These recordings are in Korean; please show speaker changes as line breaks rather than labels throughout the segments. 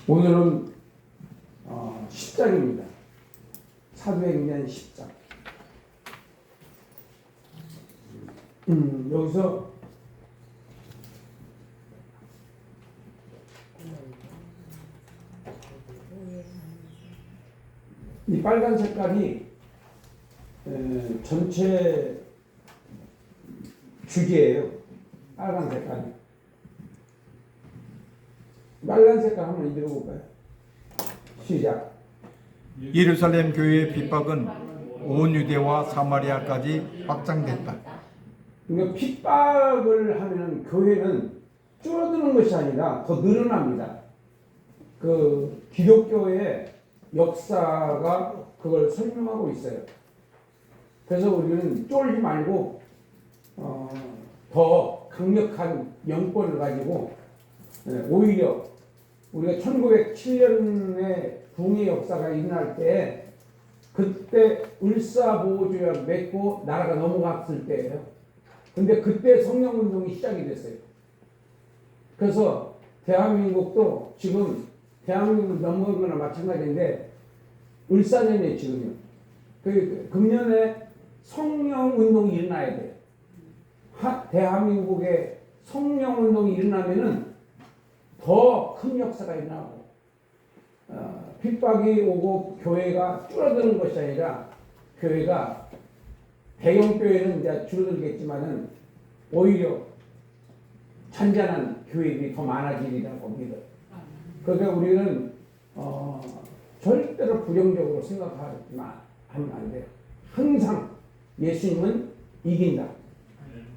오늘은 10장입니다. 사도행전 10장. 여기서 이 빨간 색깔이 전체 주제예요. 빨간 색깔이. 빨간 색깔 한번 읽어볼까요? 시작.
예루살렘 교회의 핍박은 온 유대와 사마리아까지 확장됐다.
그러니까 핍박을 하면 교회는 줄어드는 것이 아니라 더 늘어납니다. 그 기독교의 역사가 그걸 설명하고 있어요. 그래서 우리는 쫄지 말고 더 강력한 영권을 가지고 오히려 우리가 1907년에 붕의 역사가 일어날 때 그때 을사보호조약 맺고 나라가 넘어갔을 때예요. 근데 그때 성령운동이 시작이 됐어요. 그래서 대한민국도 지금 대한민국 넘어간 거나 마찬가지인데 을사년에 지금요. 그 금년에 성령운동이 일어나야 돼요. 대한민국에 성령운동이 일어나면은 더 큰 역사가 일어나고 핍박이 오고 교회가 줄어드는 것이 아니라 교회가 대형 교회는 이제 줄어들겠지만은 오히려 잔잔한 교회들이 더 많아지리라고 믿어요. 그러니까 우리는 절대로 부정적으로 생각하면 안 돼요. 항상 예수님은 이긴다.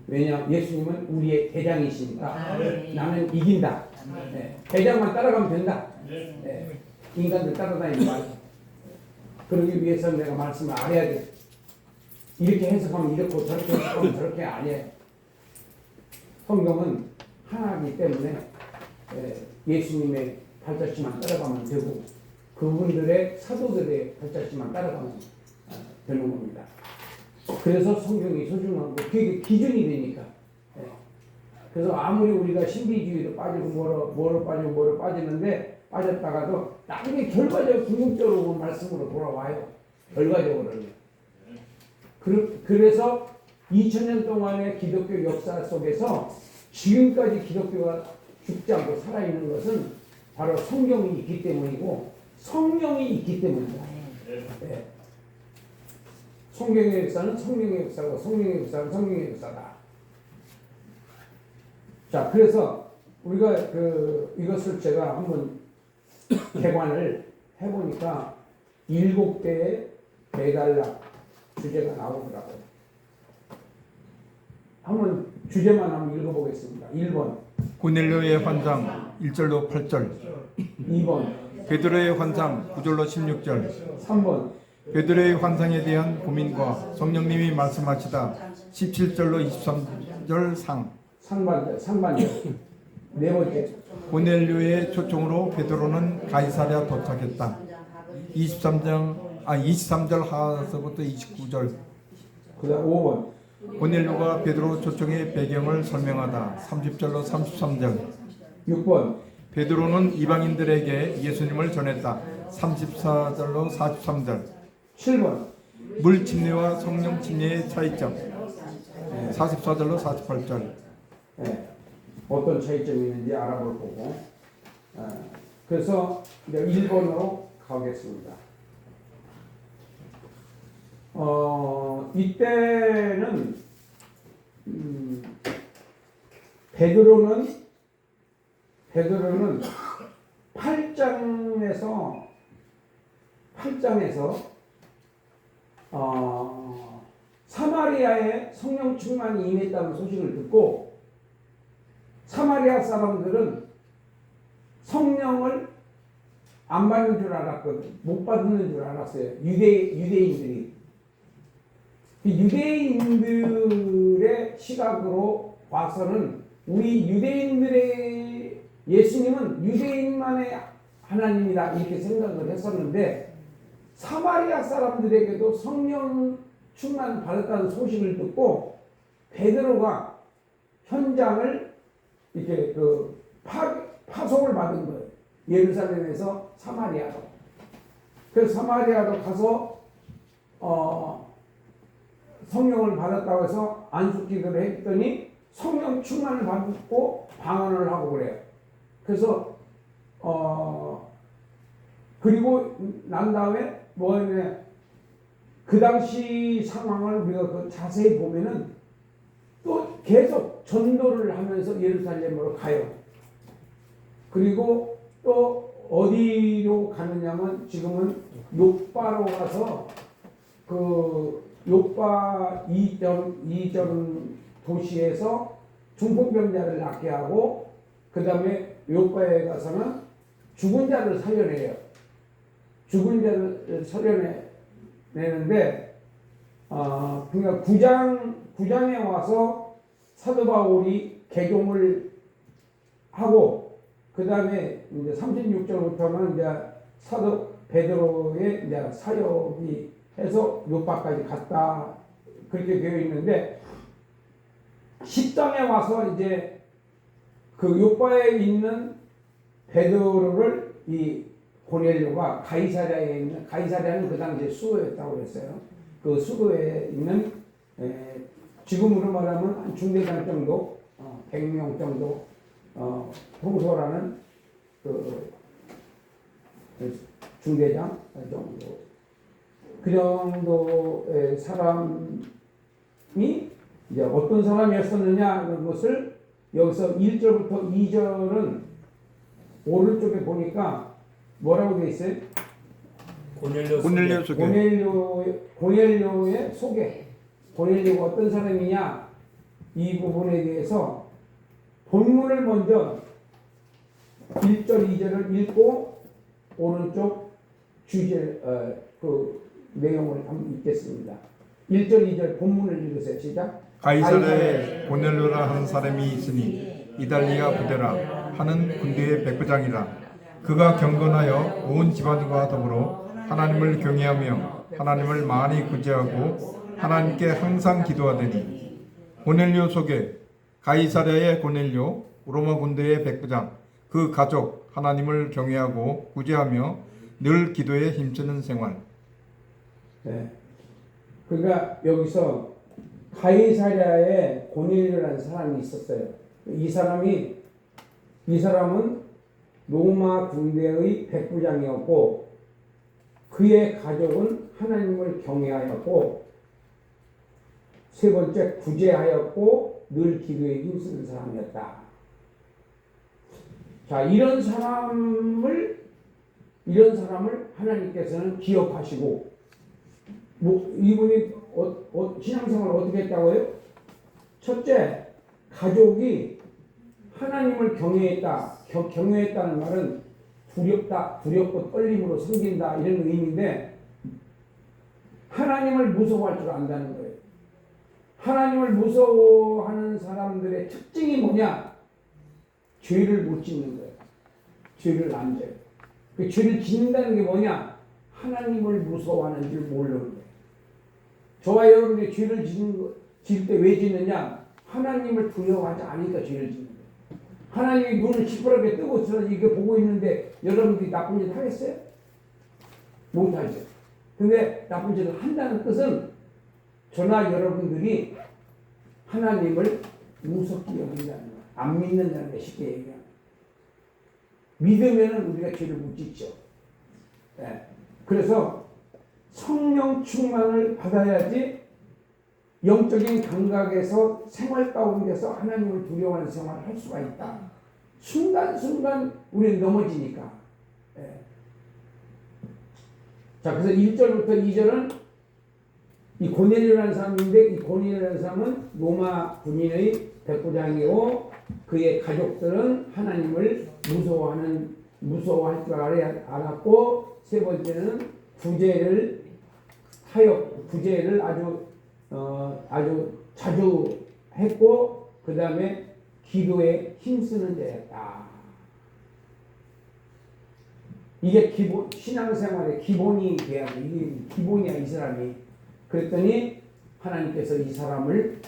왜냐? 예수님은 우리의 대장이시니까 나는 이긴다. 네. 대장만 따라가면 된다. 네. 인간들 따라다니지 말고. 그러기 위해서는 내가 말씀을 알아야 돼. 이렇게 해석하면 이렇고 저렇게 해석하면 저렇게 아니에요. 성경은 하나이기 때문에 예수님의 발자취만 따라가면 되고 그분들의 사도들의 발자취만 따라가면 되는 겁니다. 그래서 성경이 소중하고 그게 기준이 되니까. 그래서 아무리 우리가 신비주의로 빠지고 뭐로 빠지는데 빠졌다가도 나중에 결과적으로 궁극적으로 말씀으로 돌아와요. 결과적으로는. 그래서 2000년 동안의 기독교 역사 속에서 지금까지 기독교가 죽지 않고 살아있는 것은 바로 성경이 있기 때문이고 성령이 있기 때문이다. 네. 성경의 역사는 성령의 역사고 성령의 역사는 성령의 역사다. 자, 그래서 우리가 이것을 제가 한번 개관을 해보니까 7개의 배달락 주제가 나오더라고요. 한번 주제만 한번 읽어보겠습니다. 1번
고넬료의 환상 1절로 8절,
2번
베드로의 환상 9절로 16절,
3번
베드로의 환상에 대한 고민과 성령님이 말씀하시다 17절로 23절 상반절.
네 번째
고넬료의 초청으로 베드로는 가이사랴 도착했다. 23절 하서부터 29절.
그다음 5번
고넬료가 베드로 초청의 배경을 설명하다 30절로 33절.
6번
베드로는 이방인들에게 예수님을 전했다 34절로 43절.
7번
물 침례와 성령 침례의 차이점 44절로 48절.
네. 어떤 차이점이 있는지 알아볼 거고 그래서 이제 1번으로 가겠습니다. 이때는 베드로는 8장에서 사마리아에 성령 충만이 임했다는 소식을 듣고 사마리아 사람들은 성령을 안 받는 줄 알았거든. 못 받는 줄 알았어요. 유대인들이. 유대인들의 시각으로 봐서는 우리 유대인들의 예수님은 유대인만의 하나님이다 이렇게 생각을 했었는데 사마리아 사람들에게도 성령 충만 받았다는 소식을 듣고 베드로가 현장을 이렇게 파송을 받은 거예요. 예루살렘에서 사마리아로. 그래서 사마리아로 가서 성령을 받았다고 해서 안수기도를 했더니 성령 충만을 받고 방언을 하고 그래요. 그래서 그리고 난 다음에 뭐냐, 그 당시 상황을 우리가 그 자세히 보면은 또 계속 전도를 하면서 예루살렘으로 가요. 그리고 또 어디로 가느냐면 지금은 요바로 가서 그 요바 이전 도시에서 중풍병자를 낫게 하고, 그 다음에 요바에 가서는 죽은 자를 살려내요. 죽은 자를 살려내는데, 그러니까 구장에 와서 사도 바울이 개종을 하고, 그 다음에 이제 36절부터는 이제 사도 베드로의 이제 사역이 해서 요바까지 갔다, 그렇게 되어 있는데, 10장에 와서 이제 그 요바에 있는 베드로를 이 고넬료가 가이사랴에 있는, 가이사랴는 그 당시에 수도였다고 그랬어요. 그 수도에 있는 지금으로 말하면 한 중대장 정도, 100명 정도 홍소라는 그 중대장 정도, 그 정도의 사람이 이제 어떤 사람이었었느냐, 것을 여기서 1절부터 2절은 오른쪽에 보니까 뭐라고 되어 있어요?
고넬료 소개.
고넬료의 소개. 고넬료가 어떤 사람이냐, 이 부분에 대해서 본문을 먼저 1절, 2절을 읽고 오른쪽 주제 그 내용을 한번 읽겠습니다. 1절, 2절 본문을 읽으세요. 시작.
가이사랴에 고넬료라 하는 사람이 있으니 이달리아 부대라 하는 군대의 백부장이라. 그가 경건하여 온 집안과 더불어 하나님을 경외하며 하나님을 많이 구제하고 하나님께 항상 기도하더니. 고넬료 소개. 가이사랴의 고넬료, 로마 군대의 백부장, 그 가족 하나님을 경외하고 구제하며 늘 기도에 힘쓰는 생활.
네. 그러니까 여기서 가이사랴에 고넬료라는 사람이 있었어요. 이 사람은 로마 군대의 백부장이었고, 그의 가족은 하나님을 경외하였고, 세 번째 구제하였고 늘 기도에 힘쓰는 사람이었다. 자, 이런 사람을 하나님께서는 기억하시고, 이분이 신앙생활을 어떻게 했다고요? 첫째, 가족이 하나님을 경외했다는 말은 두렵고 떨림으로 섬긴다, 이런 의미인데, 하나님을 무서워할 줄 안다는 거예요. 하나님을 무서워하는 사람들의 특징이 뭐냐? 죄를 못 짓는 거예요. 죄를 안 져요. 그 죄를 짓는다는 게 뭐냐? 하나님을 무서워하는 줄 모르는 거예요. 저와 여러분이 죄를 지을 때 왜 짓느냐? 하나님을 두려워하지 않으니까 죄를 짓는 거예요. 하나님이 눈을 시퍼렇게 뜨고 이렇게 보고 있는데 여러분들이 나쁜 짓 하겠어요? 못하죠. 근데 나쁜 짓을 한다는 뜻은 저나 여러분들이 하나님을 무섭게 여긴다는 거예요. 안 믿는다는 게 쉽게 얘기하면. 믿으면 우리가 죄를 못 짓죠. 네. 그래서 성령 충만을 받아야지 영적인 감각에서 생활 가운데서 하나님을 두려워하는 생활을 할 수가 있다. 순간순간 우리는 넘어지니까. 네. 자, 그래서 1절부터 2절은 이 고넬료라는 사람인데, 이 고넬료라는 사람은 로마 군인의 백부장이고, 그의 가족들은 하나님을 무서워할 줄 알았고, 세 번째는 구제를 아주 자주 했고, 그 다음에 기도에 힘쓰는 자였다. 이게 신앙생활의 기본이 돼야 돼. 이게 기본이야, 이 사람이. 그랬더니 하나님께서 이 사람을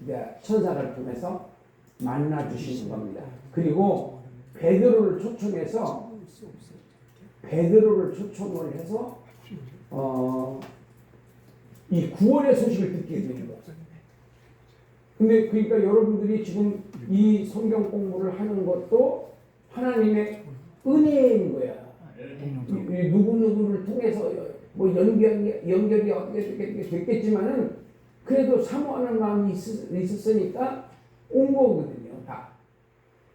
이제 천사를 통해서 만나 주시는 겁니다. 그리고 베드로를 초청해서 베드로를 초청을 해서 이 구원의 소식을 듣게 되는 거예요. 근데 그러니까 여러분들이 지금 이 성경 공부를 하는 것도 하나님의 은혜인 거야. 누구누구를 통해서 뭐 연결이 어떻게 됐겠지만은 그래도 사모하는 마음이 있었으니까 온 거거든요, 다.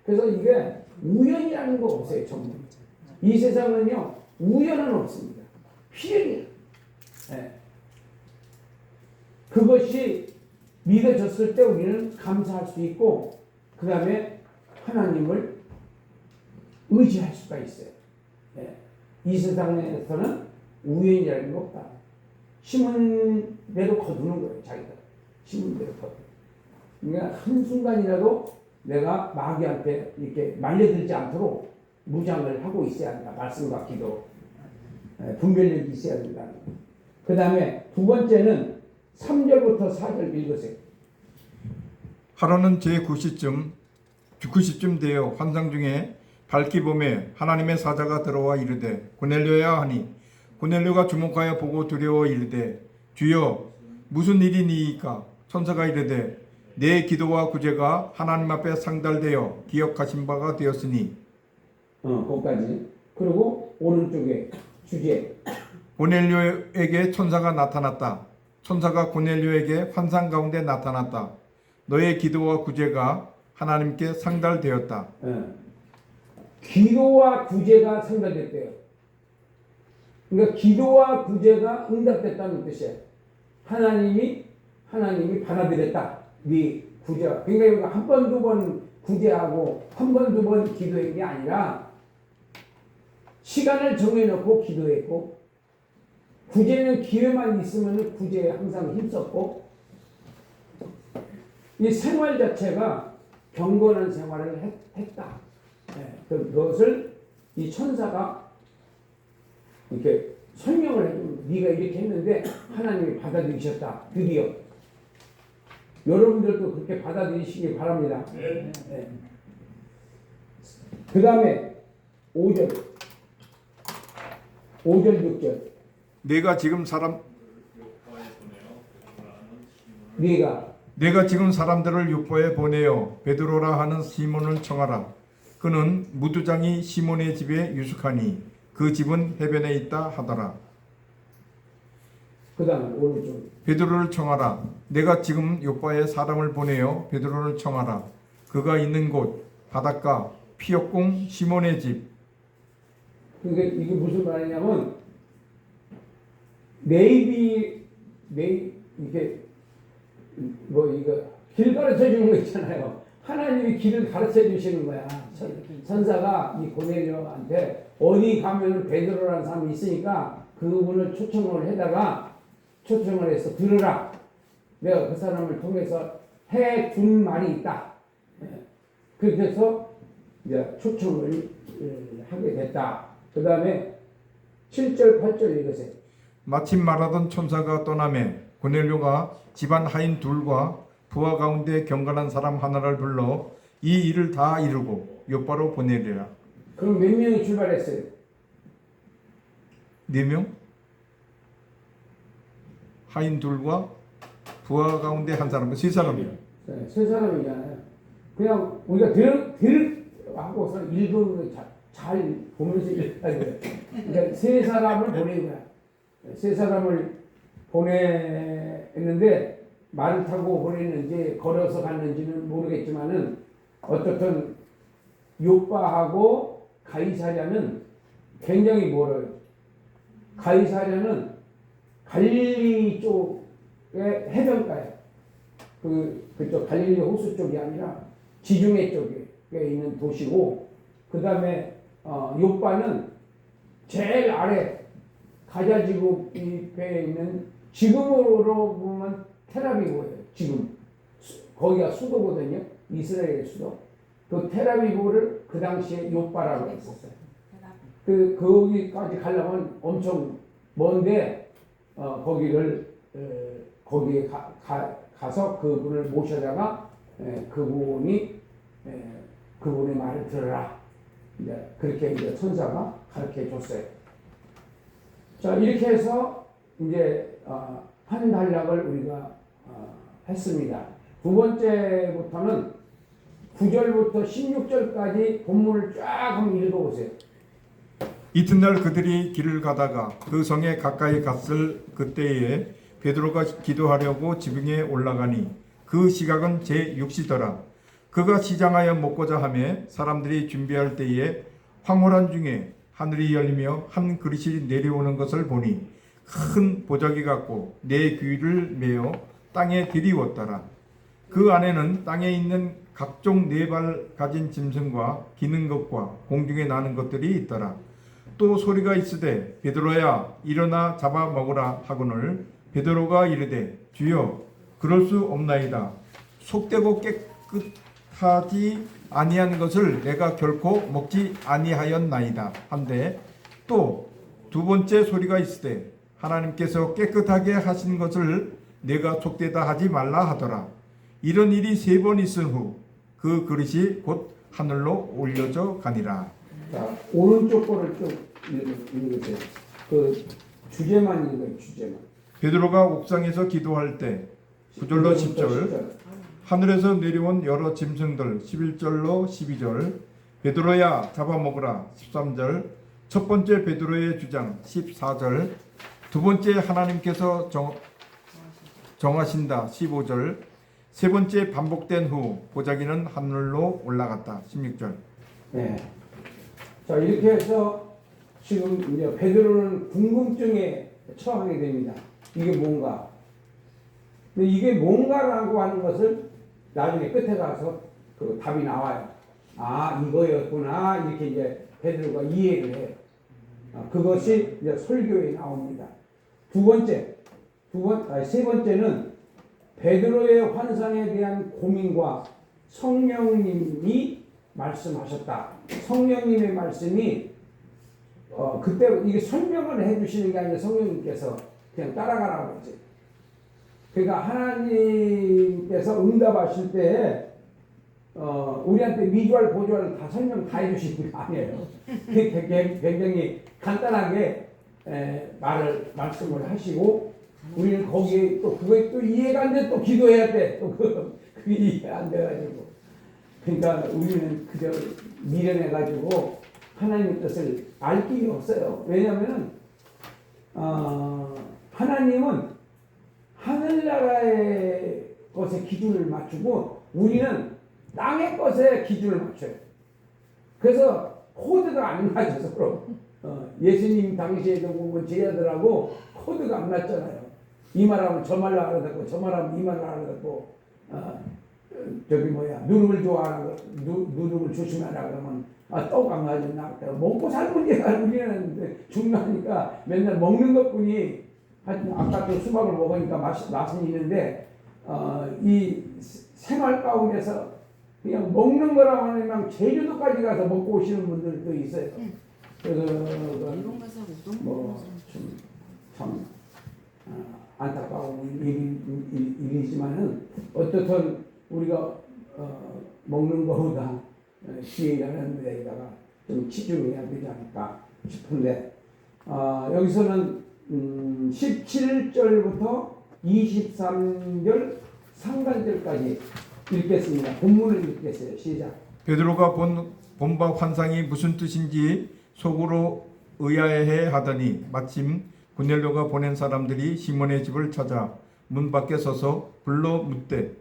그래서 이게 우연이라는 거 없어요, 전부. 이 세상은요, 우연은 없습니다. 필연이에요. 네. 그것이 믿어졌을 때 우리는 감사할 수 있고, 그 다음에 하나님을 의지할 수가 있어요. 네. 이 세상에서는 우연이라는 거 없다. 심은 대로 거두는 거예요, 자기가. 심은 대로 거두는. 그러니까 한순간이라도 내가 마귀한테 이렇게 말려들지 않도록 무장을 하고 있어야 한다. 말씀과 기도. 분별력이 있어야 된다. 그 다음에 두 번째는 3절부터 4절 읽으세요.
하루는 제9시쯤 되어 환상 중에 밝기 봄에 하나님의 사자가 들어와 이르되 고넬료야 하니 고넬료가 주목하여 보고 두려워 이르되 주여 무슨 일이니이까. 천사가 이르되 내 기도와 구제가 하나님 앞에 상달되어 기억하신 바가 되었으니.
거기까지. 그리고 오른쪽에 주제.
고넬료에게 천사가 나타났다. 천사가 고넬료에게 환상 가운데 나타났다. 너의 기도와 구제가 하나님께 상달되었다.
기도와 구제가 상달됐대요. 그러니까 기도와 구제가 응답됐다는 뜻이에요. 하나님이 받아들였다. 네 구제가. 그러니까 한 번, 두 번 구제하고 한 번, 두 번 기도한 게 아니라 시간을 정해놓고 기도했고, 구제는 기회만 있으면 구제에 항상 힘썼고, 이 생활 자체가 경건한 생활을 했다. 그것을 이 천사가 이렇게 설명을 해주는, 네가 이렇게 했는데 하나님이 받아들이셨다. 드디어. 여러분들도 그렇게 받아들이시기 바랍니다. 네. 그 다음에 5절, 6절.
내가 지금 사람들을 요파에 보내어 베드로라 하는 시몬을 청하라. 그는 무두장이 시몬의 집에 유숙하니 그 집은 해변에 있다 하더라.
그 다음에 오른쪽.
베드로를 청하라. 내가 지금 요파에 사람을 보내어 베드로를 청하라. 그가 있는 곳 바닷가 피역공 시몬의 집.
그러니까 이게 무슨 말이냐면 이게 뭐 이거 길 가르쳐 주는 거 있잖아요. 하나님이 길을 가르쳐 주시는 거야. 천사가 이 고넬료한테 어디 가면은 베드로라는 사람이 있으니까 그분을 초청을 해서 들으라. 내가 그 사람을 통해서 해준 말이 있다. 그렇게 해서 이제 초청을 하게 됐다. 그 다음에 7절, 8절 읽으세요.
마침 말하던 천사가 떠나매 고넬료가 집안 하인 둘과 부하 가운데 경건한 사람 하나를 불러 이 일을 다 이루고 요파로 보내리라.
그럼 몇 명이 출발했어요?
4명? 하인 둘과 부하 가운데 한 사람, 3사람이요.
네, 3사람이잖아요. 그냥 우리가 하고서 읽은 거 잘 보면서 읽어야 돼요. 그러니까 3사람을 보낸 거야. 3사람을 보냈는데 말을 타고 보냈는지 걸어서 갔는지는 모르겠지만은 어떻든 요파하고 가이사랴는 굉장히 멀어요. 가이사랴는 갈릴리 쪽의 해변가에 그쪽 갈릴리 호수 쪽이 아니라 지중해 쪽에 있는 도시고, 그 다음에 요파는 제일 아래 가자지구 잎에 있는, 지금으로 보면 텔아비브예요. 지금 거기가 수도거든요. 이스라엘의 수도. 그 텔아비브를 그 당시에 요파라고 했었어요. 거기까지 가려면 엄청 먼데 거기에 가서 그분을 모셔다가 그분의 말을 들어라. 이제 그렇게 이제 천사가 가르쳐 줬어요. 자, 이렇게 해서 이제 한 단락을 우리가 했습니다. 두 번째부터는 9절부터 16절까지 본문을 쫙 한번 읽어보세요.
이튿날 그들이 길을 가다가 그 성에 가까이 갔을 그때에 베드로가 기도하려고 지붕에 올라가니 그 시각은 제6시더라. 그가 시장하여 먹고자 하매 사람들이 준비할 때에 황홀한 중에 하늘이 열리며 한 그릇이 내려오는 것을 보니 큰 보자기 같고 네 귀를 메어 땅에 들이웠더라. 그 안에는 땅에 있는 각종 네 발 가진 짐승과 기는 것과 공중에 나는 것들이 있더라. 또 소리가 있으되 베드로야 일어나 잡아 먹으라 하거늘 베드로가 이르되 주여 그럴 수 없나이다. 속되고 깨끗하지 아니한 것을 내가 결코 먹지 아니하였나이다 한데 또 두 번째 소리가 있으되 하나님께서 깨끗하게 하신 것을 내가 속되다 하지 말라 하더라. 이런 일이 3번 있은 후 그 그릇이 곧 하늘로 올려져 가니라.
자, 오른쪽 거를 좀 읽으세요. 그 주제만 읽어요. 주제만.
베드로가 옥상에서 기도할 때 9절로 10절 하늘에서 내려온 여러 짐승들 11절로 12절 베드로야 잡아먹으라 13절 첫 번째 베드로의 주장 14절 두 번째 하나님께서 정하신다 15절 세 번째 반복된 후 보자기는 하늘로 올라갔다 16절.
네. 자, 이렇게 해서 지금 이제 베드로는 궁금증에 처하게 됩니다. 이게 뭔가? 근데 이게 뭔가라고 하는 것을 나중에 끝에 가서 그 답이 나와요. 아, 이거였구나. 이렇게 이제 베드로가 이해를 해요. 그것이 이제 설교에 나옵니다. 세 번째는 베드로의 환상에 대한 고민과 성령님이 말씀하셨다. 성령님의 말씀이 그때 이게 설명을 해주시는 게 아니라 성령님께서 그냥 따라가라고 했지. 그러니까 하나님께서 응답하실 때 우리한테 미주알 보주알 다 설명 다 해주시는 게 아니에요. 굉장히 간단하게 말씀을 하시고 우리는 거기에 또 그게 또 이해가 안 돼 또 기도해야 돼. 또 그게 이해가 안 돼가지고 그러니까 우리는 그저 미련해가지고 하나님의 뜻을 알 길이 없어요. 왜냐하면은 하나님은 하늘나라의 것에 기준을 맞추고 우리는 땅의 것에 기준을 맞춰요. 그래서 코드가 안 맞아서 서로 예수님 당시에도 보면 제자들하고 코드가 안 맞잖아요. 이 말하면 저 말로 알아듣고 저 말하면 이 말로 알아듣고 누룩을 좋아하는 거 누룩을 조심하라 그러면 떡 안 가졌나 먹고 살면 우리는 중요하니까 맨날 먹는 것뿐이 하여튼 아까 또 수박을 먹으니까 맛은 있는데 이 생활 가운데서 그냥 먹는 거라고 하면 제주도까지 가서 먹고 오시는 분들도 있어요. 그래서 참 안타까운 일이지만은 어떻든 우리가 먹는 것보다 지혜라는 데다가 좀 치중해야 되지 않을까 싶은데 여기서는 17절부터 23절 상반절까지 읽겠습니다. 본문을 읽겠어요. 시작.
베드로가 본 바 환상이 무슨 뜻인지 속으로 의아해 하더니 마침 고넬료가 보낸 사람들이 시몬의 집을 찾아 문 밖에 서서 불러 묻되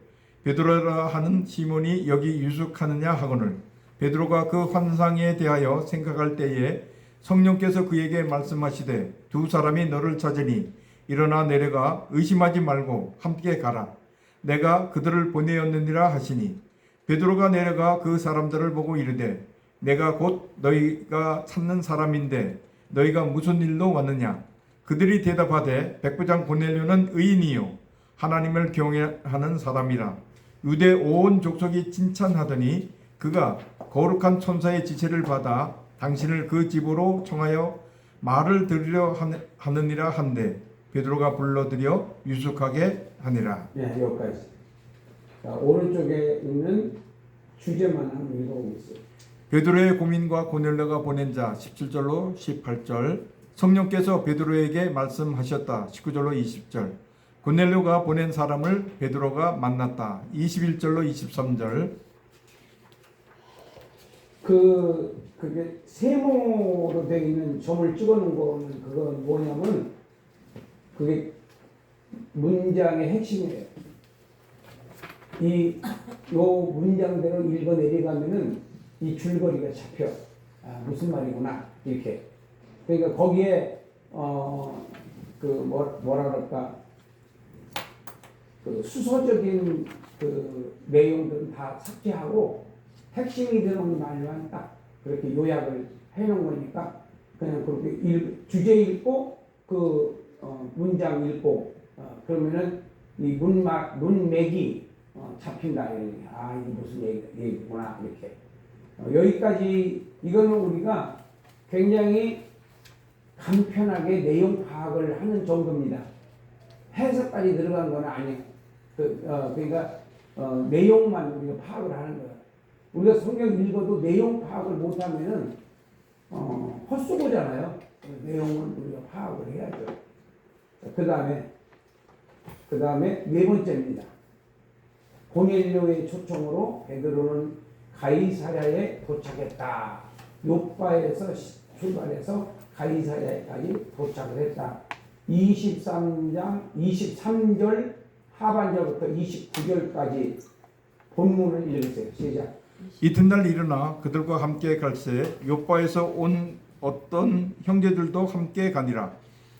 베드로라 하는 시몬이 여기 유숙하느냐 하거늘 베드로가 그 환상에 대하여 생각할 때에 성령께서 그에게 말씀하시되 두 사람이 너를 찾으니 일어나 내려가 의심하지 말고 함께 가라. 내가 그들을 보내었느니라 하시니 베드로가 내려가 그 사람들을 보고 이르되 내가 곧 너희가 찾는 사람인데 너희가 무슨 일로 왔느냐. 그들이 대답하되 백부장 고넬료는 의인이요 하나님을 경외하는 사람이라. 유대 온 족속이 칭찬하더니 그가 거룩한 천사의 지시를 받아 당신을 그 집으로 청하여 말을 들으려 하느니라 한데 베드로가 불러들여 유숙하게 하니라.
네, 여기까지. 자, 오른쪽에 있는 주제만 한번 읽어보겠어요.
베드로의 고민과 고넬료가 보낸 자 17절로 18절, 성령께서 베드로에게 말씀하셨다 19절로 20절, 고넬료가 보낸 사람을 베드로가 만났다 21절로 23절.
그게 세모로 되어 있는 점을 찍어 놓은 거는 그건 뭐냐면 그게 문장의 핵심이에요. 요 문장대로 읽어 내려가면은 이 줄거리가 잡혀. 무슨 말이구나 이렇게. 그러니까 거기에 뭐라 그럴까, 그 수서적인 그 내용들은 다 삭제하고 핵심이 되는 말만 딱 그렇게 요약을 해놓은 거니까 그냥 그렇게 주제 읽고 문장 읽고 그러면은 이 문맥이 잡힌다 이러니 이게 무슨 얘기구나 이렇게. 여기까지 이거는 우리가 굉장히 간편하게 내용 파악을 하는 정도입니다. 해석까지 들어간 건 아니에요. 그러니까 내용만 우리가 파악을 하는 거예요. 우리가 성경 읽어도 내용 파악을 못하면은 헛수고잖아요. 내용은 우리가 파악을 해야죠. 그 다음에 네 번째입니다. 고넬료의 초청으로 베드로는 가이사랴에 도착했다. 요빠에서 출발해서 가이사랴까지 도착을 했다. 23절 하반절부터 29절까지 본문을 읽으세요. 시작.
이튿날 일어나 그들과 함께 갈새 요빠에서 온 어떤 형제들도 함께 가니라.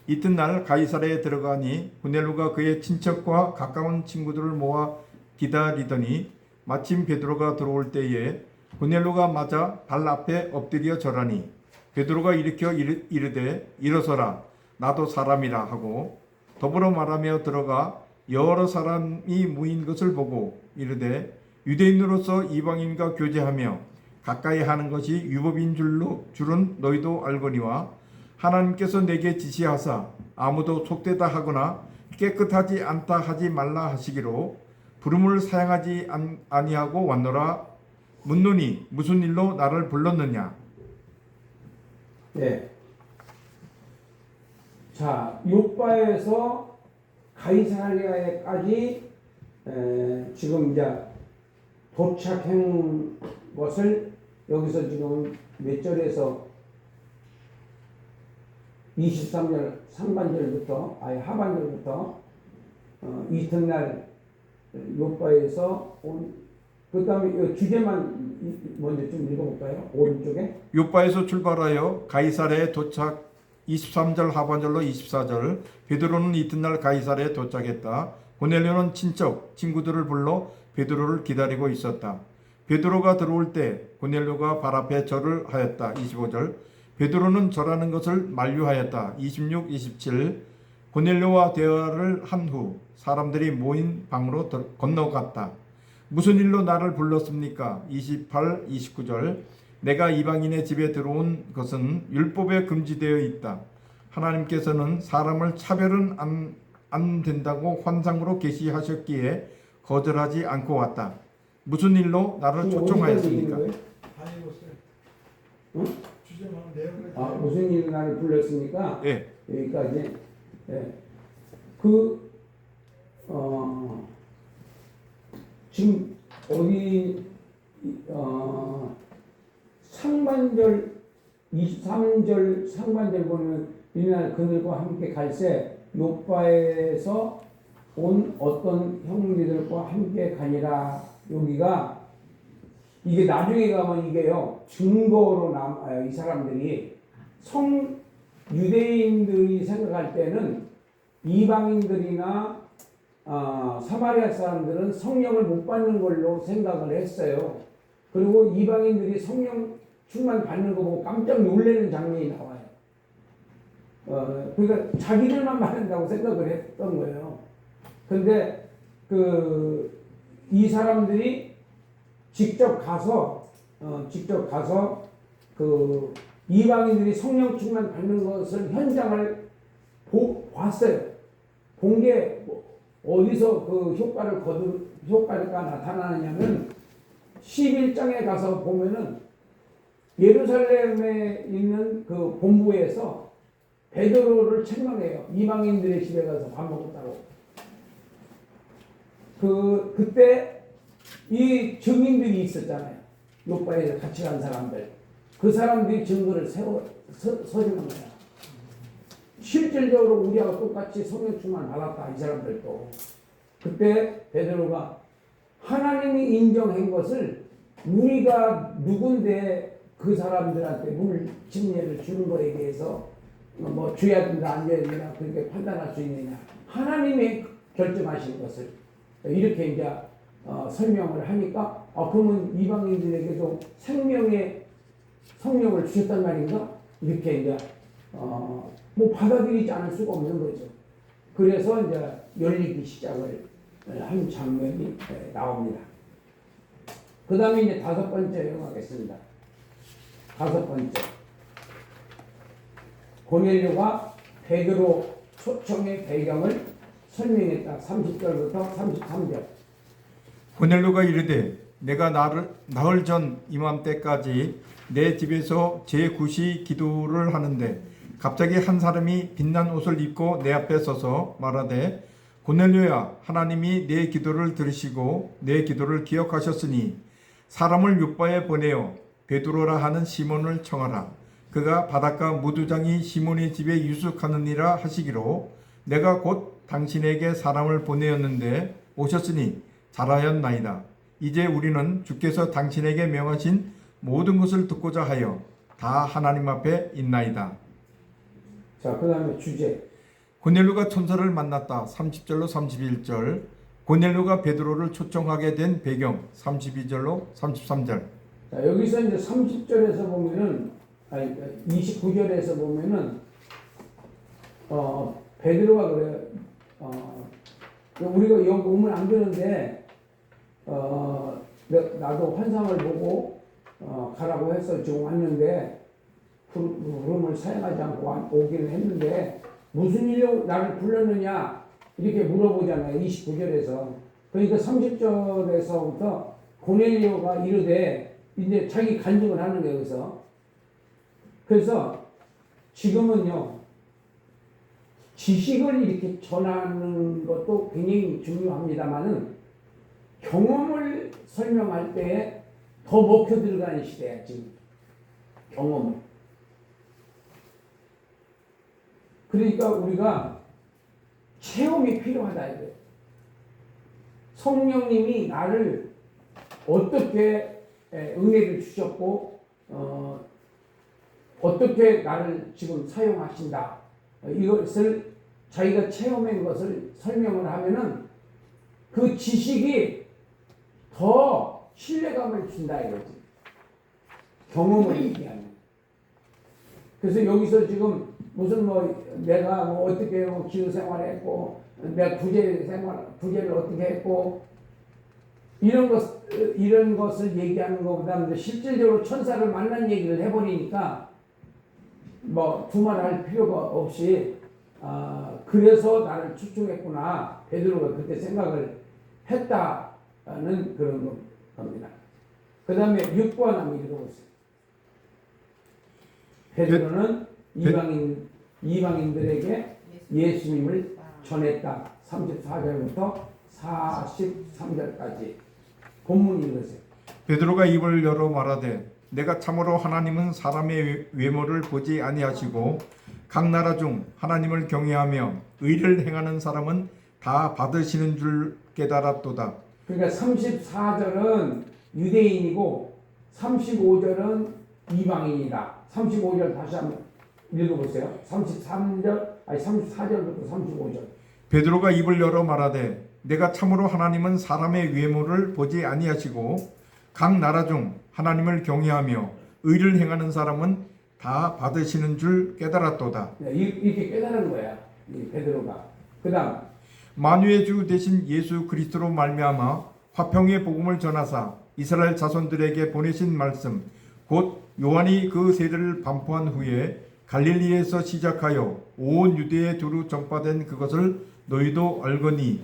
이튿날 가이사랴에 들어가니 고넬료가 그의 친척과 가까운 친구들을 모아 기다리더니 마침 베드로가 들어올 때에 고넬료가 맞아 발 앞에 엎드려 절하니 베드로가 일으켜 이르되 일어서라 나도 사람이라 하고 더불어 말하며 들어가 여러 사람이 모인 것을 보고 이르되 유대인으로서 이방인과 교제하며 가까이 하는 것이 율법인 줄은 너희도 알거니와 하나님께서 내게 지시하사 아무도 속되다 하거나 깨끗하지 않다 하지 말라 하시기로 부름을 사양하지 아니하고 왔노라. 묻노니 무슨 일로 나를 불렀느냐.
네. 자, 요빠에서 가이사랴에까지 지금 이제 도착한 것을 여기서 지금 몇 절에서 23절 상반절부터 하반절부터 이튿날 요빠에서 온, 그 다음에 주제만 먼저 좀 읽어볼까요? 오른쪽에
요빠에서 출발하여 가이사랴에 도착 23절 하반절로 24절. 베드로는 이튿날 가이사랴에 도착했다. 고넬료는 친구들을 불러 베드로를 기다리고 있었다. 베드로가 들어올 때 고넬료가 발 앞에 절을 하였다. 25절. 베드로는 절하는 것을 만류하였다. 26, 27. 고넬료와 대화를 한 후 사람들이 모인 방으로 건너갔다. 무슨 일로 나를 불렀습니까? 28, 29절. 내가 이방인의 집에 들어온 것은 율법에 금지되어 있다. 하나님께서는 사람을 차별은 안 된다고 환상으로 계시하셨기에 거절하지 않고 왔다. 무슨 일로 나를 초청하였습니까?
응? 무슨 일로 나를 불렀습니까?
예.
여기까지. 예. 지금 어디 상반절 23절 상반절 보면 이날 그들과 함께 갈새 요빠에서 온 어떤 형제들과 함께 가니라. 여기가 이게 나중에 가면 이게요 증거로 남아요. 이 사람들이 유대인들이 생각할 때는 이방인들이나 사마리아 사람들은 성령을 못 받는 걸로 생각을 했어요. 그리고 이방인들이 성령 충만 받는 거 보고 깜짝 놀라는 장면이 나와요. 그러니까 자기들만 받는다고 생각을 했던 거예요. 근데 이 사람들이 직접 가서 이방인들이 성령 충만 받는 것을 현장을 봤어요. 본 게 어디서 그 효과가 나타나느냐면 11장에 가서 보면은 예루살렘에 있는 그 본부에서 베드로를 책망해요. 이방인들의 집에 가서 밥 먹었다고. 그때 이 증인들이 있었잖아요. 요바에서 같이 간 사람들. 그 사람들이 증거를 서주는 거야. 실질적으로 우리하고 똑같이 성령 충만 받았다. 이 사람들도. 그때 베드로가 하나님이 인정한 것을 우리가 누군데 그 사람들한테 물침례를 주는 거에 대해서 뭐 줘야 된다 안 줘야 된다 그렇게 판단할 수 있느냐. 하나님이 결정하신 것을 이렇게 이제 설명을 하니까 그러면 이방인들에게도 생명의 성령을 주셨단 말인가? 이렇게 이제 뭐 받아들이지 않을 수가 없는 거죠. 그래서 이제 열리기 시작을 한 장면이 나옵니다. 그 다음에 이제 다섯 번째 가겠습니다. 다섯 번째. 고넬료가 베드로 초청의 배경을 설명했다. 30절부터 33절.
고넬료가 이르되 내가 나흘 전 이맘때까지 내 집에서 제9시 기도를 하는데 갑자기 한 사람이 빛난 옷을 입고 내 앞에 서서 말하되 고넬료야, 하나님이 내 기도를 들으시고 내 기도를 기억하셨으니 사람을 요바에 보내어 베드로라 하는 시몬을 청하라. 그가 바닷가 무두장이 시몬의 집에 유숙하느니라 하시기로 내가 곧 당신에게 사람을 보내었는데 오셨으니 잘하였나이다. 이제 우리는 주께서 당신에게 명하신 모든 것을 듣고자 하여 다 하나님 앞에 있나이다.
자, 그 다음에 주제.
고넬료가 천사를 만났다. 30절로 31절. 고넬료가 베드로를 초청하게 된 배경. 32절로 33절.
자, 여기서 이제 30절에서 보면은 29절에서 보면은 베드로가 그래요. 우리가 여기 오면 안 되는데 나도 환상을 보고 가라고 해서 지금 왔는데 부름을 사용하지 않고 오기는 했는데 무슨 일로 나를 불렀느냐 이렇게 물어보잖아요. 29절에서. 그러니까 30절에서부터 고넬료가 이르되 이제 자기 간증을 하는 거예요. 여기서. 그래서 지금은요 지식을 이렇게 전하는 것도 굉장히 중요합니다만은 경험을 설명할 때 더 먹혀 들어가는 시대야 지금. 경험을. 그러니까 우리가 체험이 필요하다 이거예요. 성령님이 나를 어떻게 은혜를 주셨고 어떻게 나를 지금 사용하신다. 이것을 자기가 체험한 것을 설명을 하면은 그 지식이 더 신뢰감을 준다 이거지. 경험을 얘기하는. 그래서 여기서 지금 무슨 내가 어떻게 기도 생활했고 내가 부재를 어떻게 했고 이런 것을 얘기하는 것보다는 실질적으로 천사를 만난 얘기를 해버리니까 두말할 필요가 없이 그래서 나를 추측했구나 베드로가 그때 생각을 했다는 그런 겁니다. 그 다음에 6번 한번 읽어보세요. 베드로는 이방인들에게 예수님을 전했다. 34절부터 43절까지 본문 읽으세요.
베드로가 입을 열어 말하되 내가 참으로 하나님은 사람의 외모를 보지 아니하시고 각 나라 중 하나님을 경외하며 의를 행하는 사람은 다 받으시는 줄 깨달았도다.
그러니까 34절은 유대인이고 35절은 이방인이다. 35절 다시 한번 읽어보세요. 34절부터 35절.
베드로가 입을 열어 말하되 내가 참으로 하나님은 사람의 외모를 보지 아니하시고 각 나라 중 하나님을 경외하며 의를 행하는 사람은 다 받으시는 줄 깨달았도다.
이렇게 깨달은 거야, 이 베드로가. 그다음
만유의 주 되신 예수 그리스도로 말미암아 화평의 복음을 전하사 이스라엘 자손들에게 보내신 말씀 곧 요한이 그 세례를 반포한 후에 갈릴리에서 시작하여 온 유대에 두루 전파된 그것을 너희도 알거니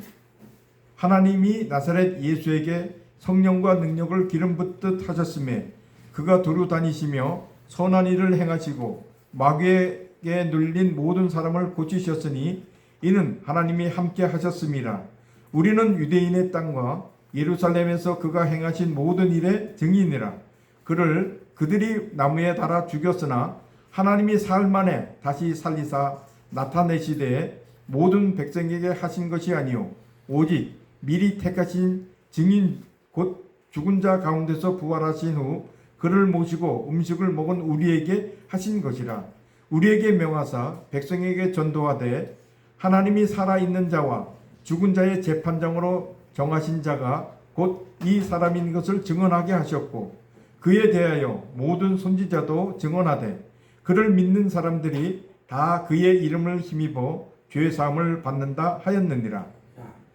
하나님이 나사렛 예수에게 성령과 능력을 기름 붓듯 하셨음에 그가 두루 다니시며 선한 일을 행하시고 마귀에게 눌린 모든 사람을 고치셨으니 이는 하나님이 함께 하셨습니다. 우리는 유대인의 땅과 예루살렘에서 그가 행하신 모든 일의 증인이라. 그를 그들이 나무에 달아 죽였으나 하나님이 사흘 만에 다시 살리사 나타내시되 모든 백성에게 하신 것이 아니요 오직 미리 택하신 증인 곧 죽은 자 가운데서 부활하신 후 그를 모시고 음식을 먹은 우리에게 하신 것이라. 우리에게 명하사 백성에게 전도하되 하나님이 살아있는 자와 죽은 자의 재판장으로 정하신 자가 곧 이 사람인 것을 증언하게 하셨고 그에 대하여 모든 선지자도 증언하되 그를 믿는 사람들이 다 그의 이름을 힘입어 죄사함을 받는다 하였느니라.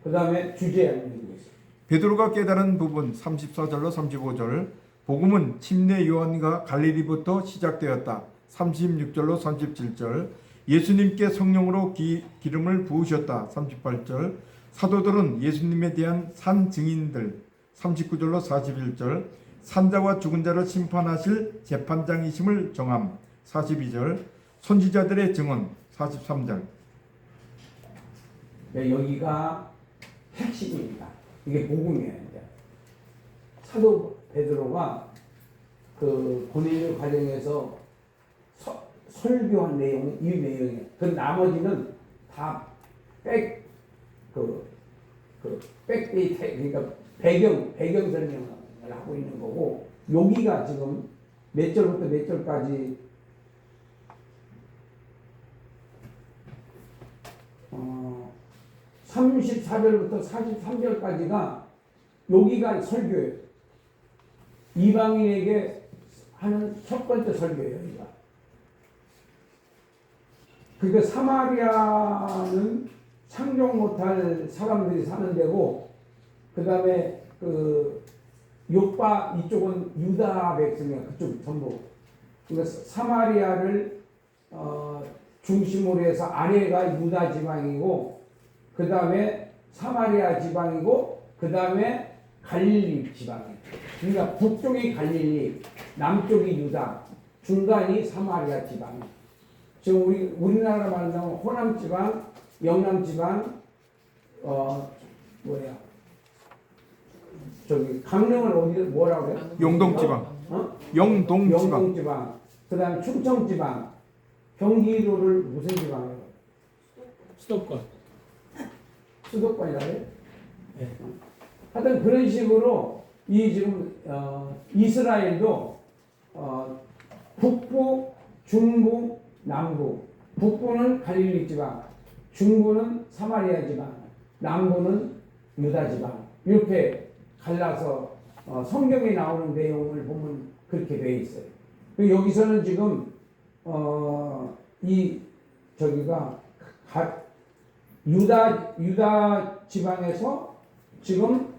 그 다음에 주제 알려드리겠습니다.
베드로가 깨달은 부분 34절로 35절. 복음은 침례 요한과 갈릴리부터 시작되었다. 36절로 37절. 예수님께 성령으로 기름을 부으셨다. 38절. 사도들은 예수님에 대한 산 증인들. 39절로 41절. 산자와 죽은 자를 심판하실 재판장이심을 정함. 42절. 선지자들의 증언. 43절.
네, 여기가 핵심입니다. 이게 복음이에요. 이제. 사도 베드로가 그 고넬료 가정에서 설교한 내용이 이 내용이에요. 그 나머지는 다 백데이터, 그러니까 배경 설명을 하고 있는 거고, 여기가 지금 몇 절부터 몇 절까지 34절부터 43절까지가 여기가 설교예요. 이방인에게 하는 첫 번째 설교예요. 여기가. 그러니까 사마리아는 상종 못할 사람들이 사는 데고, 그 다음에 그 요파 이쪽은 유다 백성이야. 그쪽 전부. 그러니까 사마리아를 중심으로 해서 아래가 유다 지방이고, 그 다음에 사마리아 지방이고, 그 다음에 갈릴리 지방이에요. 그러니까 북쪽이 갈릴리, 남쪽이 유다, 중간이 사마리아 지방이에요. 지금 우리나라 말하면 호남 지방, 영남 지방, 저기 강릉을 어디를 뭐라고 해요?
영동 지방. 영동 지방.
영동 지방. 그다음 충청 지방. 경기도를 무슨 지방이에요?
수도권.
수도권이라고 해요?
네.
하여튼 그런 식으로 이 지금 이스라엘도 북부, 중부, 남부. 북부는 갈릴리 지방, 중부는 사마리아 지방, 남부는 유다 지방. 이렇게 갈라서 성경에 나오는 내용을 보면 그렇게 되어 있어요. 여기서는 지금 저기가 유다 지방에서 지금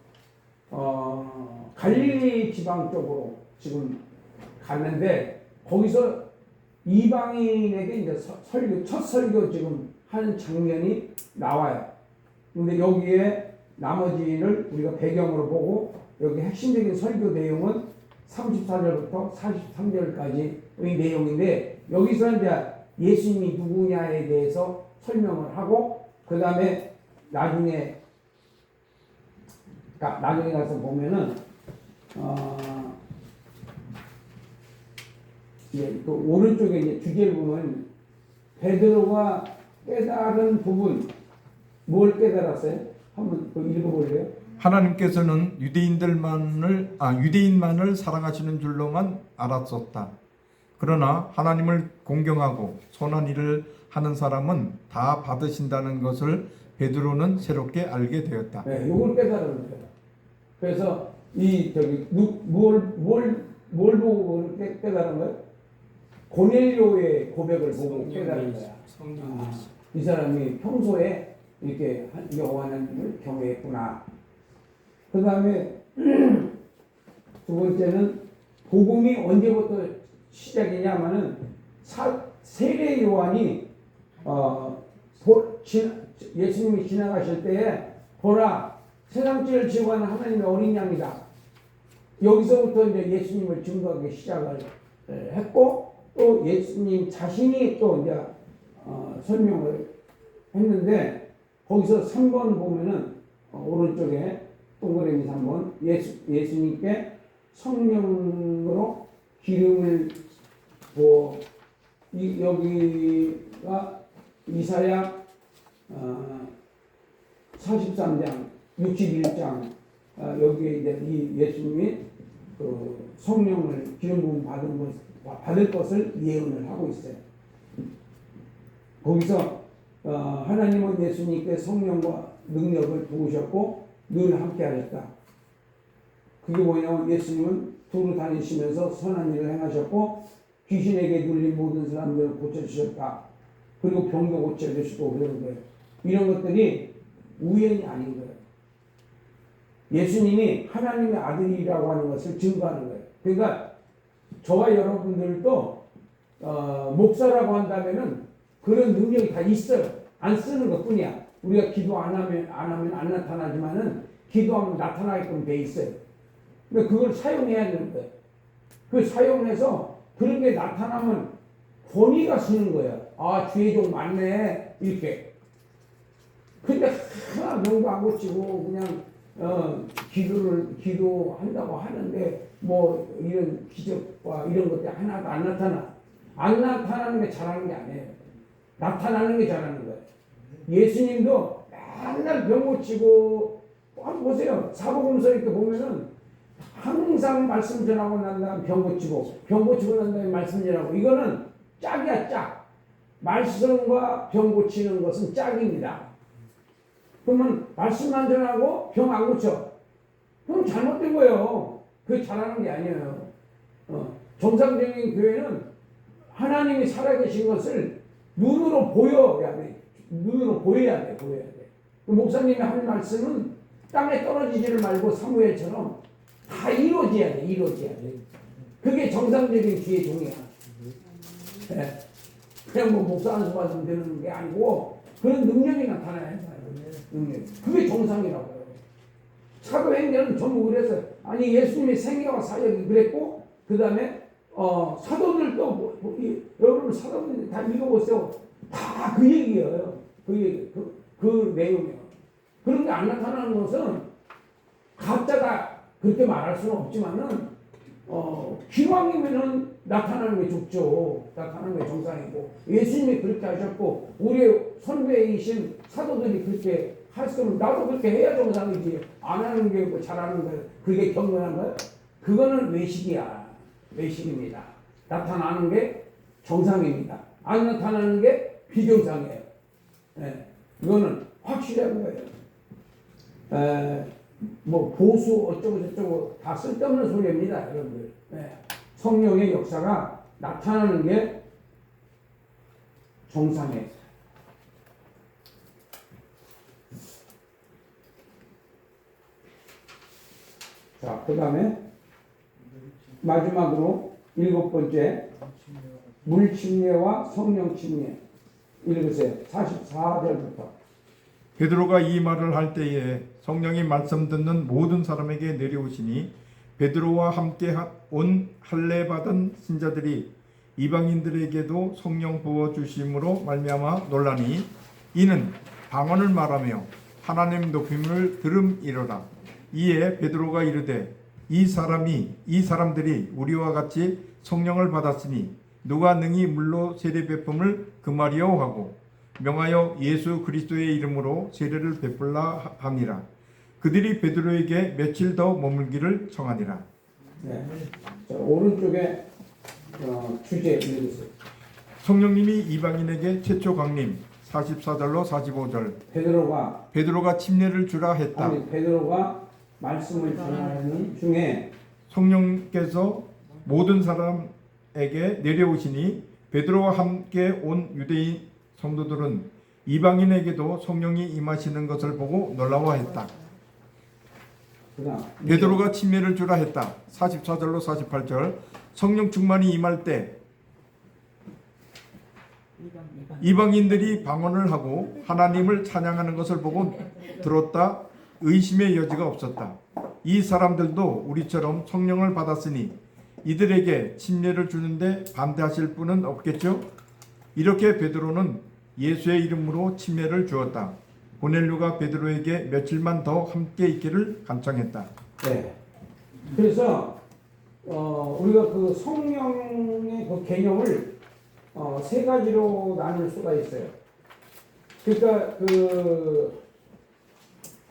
갈릴리 지방 쪽으로 지금 갔는데, 거기서 이방인에게 이제 첫 설교 지금 하는 장면이 나와요. 근데 여기에 나머지를 우리가 배경으로 보고, 여기 핵심적인 설교 내용은 34절부터 43절까지의 내용인데, 여기서 이제 예수님이 누구냐에 대해서 설명을 하고, 그 다음에 나중에 가서 보면은 또 오른쪽에 이제 주제를 보면 베드로가 깨달은 부분, 뭘 깨달았어요? 한번 읽어볼래요?
하나님께서는 유대인만을 사랑하시는 줄로만 알았었다. 그러나 하나님을 공경하고 선한 일을 하는 사람은 다 받으신다는 것을 베드로는 새롭게 알게 되었다.
네, 이걸 깨달은 거예요. 그래서 뭘 보고 깨달은 거예요? 고넬료의 고백을 보고 깨달은 거야. 이 사람이 평소에 이렇게 여호와 하나님을 경외했구나. 그 다음에 두 번째는 복음이 언제부터 시작이냐면은 세례 요한이 예수님이 지나가실 때에 보라, 세상 죄를 지고 가는 하나님의 어린 양이다. 여기서부터 이제 예수님을 증거하기 시작을 했고 또 예수님 자신이 또 이제 설명을 했는데 거기서 3번 보면은 오른쪽에 동그라미 3번 예수님께 성령으로 기름을 부어 여기가 이사야 43장 61장 여기에 이제 이 예수님이 그 성령을 기름 부음 받을 것을 예언을 하고 있어요. 거기서 하나님은 예수님께 성령과 능력을 부으셨고 늘 함께하셨다. 그게 뭐냐면 예수님은 두루 다니시면서 선한 일을 행하셨고 귀신에게 눌린 모든 사람들을 고쳐주셨다. 그리고 병도 고쳐주시고 그러는 거예요. 이런 것들이 우연이 아닌 거예요. 예수님이 하나님의 아들이라고 하는 것을 증거하는 거예요. 그러니까 저와 여러분들도 목사라고 한다면은 그런 능력이 다 있어요. 안 쓰는 것뿐이야. 우리가 기도 안 하면 안 나타나지만은 기도하면 나타나게끔 돼 있어요. 근데 그걸 사용해야 되는 거예요. 그 사용해서 그런 게 나타나면 권위가 쓰는 거예요. 아, 주의 종 맞네. 이렇게. 근데 하나 명도 안 고치고 그냥 기도한다고 하는데 뭐 이런 기적과 이런 것들이 하나도 안 나타나. 안 나타나는 게 잘하는 게 아니에요. 나타나는 게 잘하는 거예요. 예수님도 맨날 병 고치고 한번 보세요. 사복음서 이렇게 보면은 항상 말씀 전하고 난 다음에 병 고치고 난 다음에 말씀 전하고 이거는 짝이야 짝. 말씀과 병 고치는 것은 짝입니다. 그러면 말씀만 전하고 병 안 고쳐. 그럼 잘못된 거예요. 그게 잘하는 게 아니에요. 정상적인 교회는 하나님이 살아계신 것을 눈으로 보여야 돼. 눈으로 보여야 돼. 그 목사님이 하는 말씀은 땅에 떨어지지를 말고 사무엘처럼 다 이루어져야 돼. 그게 정상적인 주의 종이야. 네. 그냥 뭐 목사 한 수 받으면 되는 게 아니고 그런 능력이 나타나야 돼. 능력. 그게 정상이라고 해요. 사도행전은 전부 그래서 아니 예수님의 생애와 사역이 그랬고 그 다음에 사도들도 여러분 사도들 다 읽어보세요. 다 그 얘기예요. 그 내용이에요. 그런 게 안 나타나는 것은 각자가 그렇게 말할 수는 없지만은 기왕이면은 나타나는 게 좋죠. 나타나는 게 정상이고 예수님이 그렇게 하셨고 우리의 선배이신 사도들이 그렇게 했으면 나도 그렇게 해야 정상이지. 안 하는 게 뭐 잘하는 거예요. 그게 경건한 거예요. 그거는 외식이야. 외식입니다. 나타나는 게 정상입니다. 안 나타나는 게 비정상이에요. 네. 이거는 확실한 거예요. 뭐 보수 어쩌고 저쩌고 다 쓸데없는 소리입니다, 여러분들. 네. 성령의 역사가 나타나는 게 정상이에요. 자, 그 다음에 마지막으로 7번째 물침례와 성령 침례 읽으세요. 44절부터.
베드로가 이 말을 할 때에 성령이 말씀 듣는 모든 사람에게 내려오시니 베드로와 함께 온 할례 받은 신자들이 이방인들에게도 성령 부어 주심으로 말미암아 놀라니 이는 방언을 말하며 하나님 높임을 들음이로라. 이에 베드로가 이르되 이 사람들이 우리와 같이 성령을 받았으니 누가 능히 물로 세례 베품을 금하리요 하고 명하여 예수 그리스도의 이름으로 세례를 베풀라 함이라. 그들이 베드로에게 며칠 더 머물기를 청하니라.
네. 자, 오른쪽에 주제 읽으세요.
성령님이 이방인에게 최초 강림 44절로 45절.
베드로가
침례를 주라 했다.
아니, 베드로가 말씀을 전하는 중에
성령께서 모든 사람에게 내려오시니 베드로와 함께 온 유대인 성도들은 이방인에게도 성령이 임하시는 것을 보고 놀라워했다. 베드로가 침례를 주라 했다. 44절로 48절. 성령 충만이 임할 때 이방인들이 방언을 하고 하나님을 찬양하는 것을 보고 들었다. 의심의 여지가 없었다. 이 사람들도 우리처럼 성령을 받았으니 이들에게 침례를 주는데 반대하실 분은 없겠죠? 이렇게 베드로는 예수의 이름으로 침례를 주었다. 고넬료가 베드로에게 며칠만 더 함께 있기를 간청했다.
네. 그래서 우리가 그 성령의 그 개념을 세 가지로 나눌 수가 있어요. 그러니까 그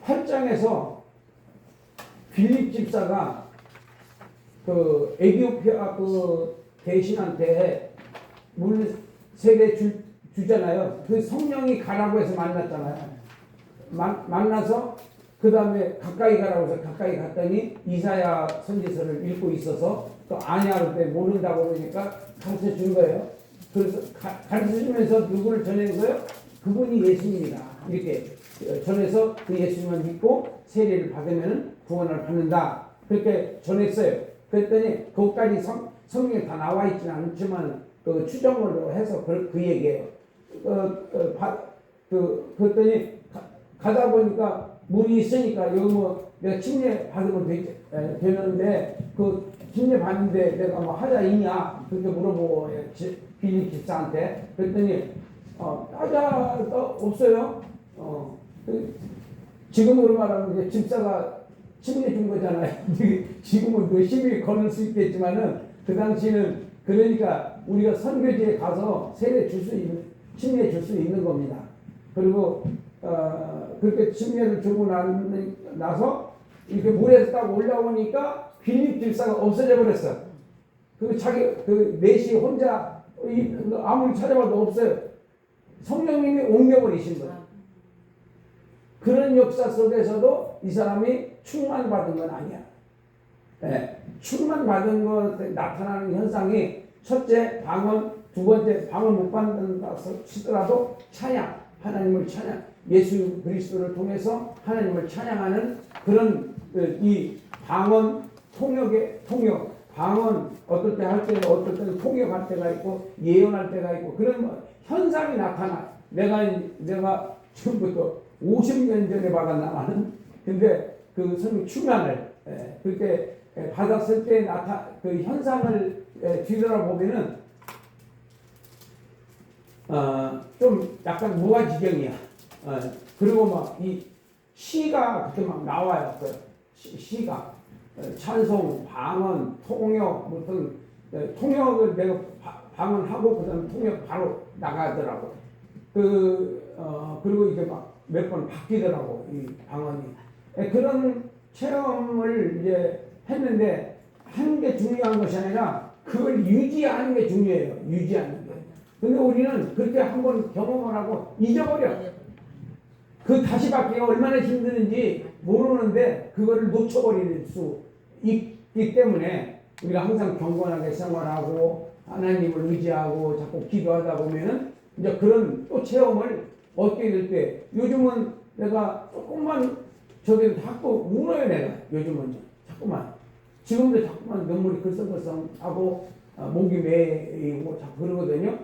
8장에서 빌립 집사가 그 에티오피아 그 대신한테 물 3개 주잖아요. 그 성령이 가라고 해서 만났잖아요. 만나서 그 다음에 가까이 가라고 해서 가까이 갔더니 이사야 선지서를 읽고 있어서 또 아냐 그때 모른다고 그러니까 가르쳐 준 거예요. 그래서 가르쳐 주면서 누구를 전한 거예요? 그분이 예수님이다. 이렇게 전해서 그 예수님을 믿고 세례를 받으면 구원을 받는다. 그렇게 전했어요. 그랬더니 그것까지 성경에 다 나와 있지는 않지만 그 추정으로 해서 그 얘기예요. 그랬더니 가다 보니까 물이 있으니까 여기 뭐 내가 침례 받으면 되는데 그 침례 받는데 내가 뭐 하자 있냐 그렇게 물어보고 빌립 집사한테 그랬더니 하자 없어요. 지금으로 말하면 이제 집사가 침례 준 거잖아요. 지금은 그 시비 걸을 수 있겠지만은 그 당시는 그러니까 우리가 선교지에 가서 세례 줄 수 있는 침례 줄 수 있는 겁니다. 그리고 그렇게 침례를 주고 나서 이렇게 물에서 딱 올라오니까 빌립 집사가 없어져 버렸어. 그 자기 그 넷이 혼자 아무리 찾아봐도 없어요. 성령님이 옮겨버리신 거예요. 그런 역사 속에서도 이 사람이 충만받은 건 아니야. 네. 충만받은 것 나타나는 현상이 첫째 방언, 두 번째 방언 못 받는다 치더라도 찬양, 하나님을 찬양, 예수 그리스도를 통해서 하나님을 찬양하는 그런 이 방언 통역의 통역, 방언 어떨 때 할 때는 어떨 때는 통역할 때가 있고 예언할 때가 있고 그런 현상이 나타나. 내가 지금부터 50년 전에 받았나 나는. 근데 그 성령 충만을 그렇게 받았을 때 그 현상을 뒤돌아보면은 좀 약간 무아지경이야. 그리고 막 이 시가 그렇게 막 나와요. 그 시가 찬송, 방언, 통역 무슨 통역을 내가 방언하고 그다음 통역 바로 나가더라고. 그리고 이제 막 몇 번 바뀌더라고 이 방언이. 그런 체험을 이제 했는데 하는 게 중요한 것이 아니라 그걸 유지하는 게 중요해요. 유지하는 게. 근데 우리는 그렇게 한번 경험을 하고 잊어버려. 그 다시 받기가 얼마나 힘드는지 모르는데 그거를 놓쳐버릴 수 있기 때문에 우리가 항상 경건하게 생활하고 하나님을 의지하고 자꾸 기도하다 보면은 이제 그런 또 체험을 얻게 될 때 요즘은 내가 조금만 저기 자꾸 울어요. 내가 요즘은 자꾸만 지금도 자꾸만 눈물이 글썽글썽하고 목이 메이고 자꾸 그러거든요.